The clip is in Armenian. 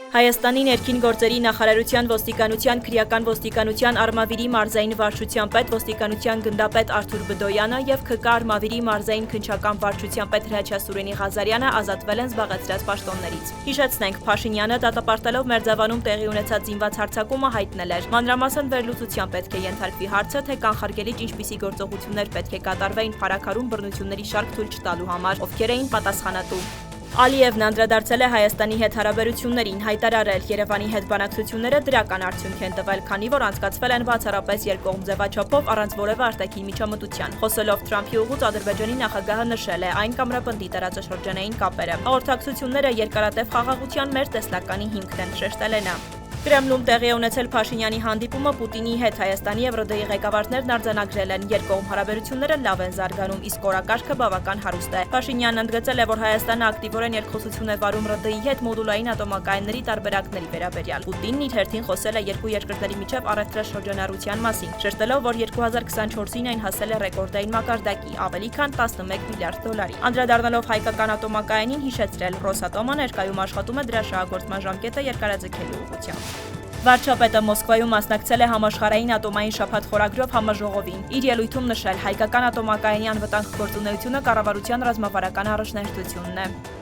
Հայաստանի ներքին գործերի նախարարության ոստիկանության քրեական ոստիկանության Արմավիրի մարզային վարչության պետ ոստիկանության գնդապետ Արթուր Բդոյանը եւ ՔԿ Արմավիրի մարզային քննչական վարչության պետ Հրաչյա Սուրենի Ղազարյանը ազատվել են զբաղեցրած պաշտոններից։ Հիշեցնենք, Փաշինյանը դատապարտելով Մերձավանում տեղի ունեցած զինված հարձակումը հայտնել էր. մանրամասն վերլուծության պետք է ենթարկվի հարցը, թե կանխարգելիչ ինչպիսի գործողություններ պետք է կատարվեին փառաքարում բռնությունների շարք թույլ չտալու համար, ովքեր էին պատասխանատու։ Ալիևն անդրադարձել է Հայաստանի հետ հարաբերություններին, հայտարարել Երևանի հետ բանակցությունները դրական արդյունք են տվել, քանի որ անցկացվել են բացառապես երկկողմ ձևաչափով առանց որևէ արտաքին միջամտության։ Խոսելով Թրամփի ուղուց Ադրբեջանի նախագահը նշել է, այն կամրապնդի տարածաշրջանային կապերը։ Հաղորդակցությունները երկարատև խաղաղության մեր տեսլականի հիմքն են, շեշտել է նա։ Կրեմլում տեղի է ունեցել Փաշինյանի հանդիպումը Պուտինի հետ Հայաստանի եւ ՌԴ-ի ղեկավարներն արձանագրել են երկկողմ հարաբերությունները լավ են զարգանում, իսկ օրակարգը բավական հարուստ է։ Փաշինյանն ընդգծել է, որ Հայաստանը ակտիվորեն երկխոսություն է վարում ՌԴ-ի հետ մոդուլային ատոմակայանների տարբերակների վերաբերյալ։ Պուտինն իր հերթին խոսել է երկու երկրների միջև առևտրաշրջանառության մասին, շեշտելով, որ 2024-ին այն հասել է ռեկորդային մակարդակի՝ ավելի քան 11 միլիարդ դոլարի։ Անդրադառնալով հայկական ատոմակայանին հիշեցրել, Ռոսատոմը ներկայում աշխատում է դրա շահագործման ժամկետը երկարաձգելու ուղղությամբ։ Վարչապետը Մոսկվայում մասնակցել է համաշխարհային ատոմային շաբաթ խորագրով համաժողովին։ Իր ելույթում նշել, հայկական ատոմակայանի անվտանգ գործունեությունը կառավարության ռազմավարական առաջնահերթությունն է։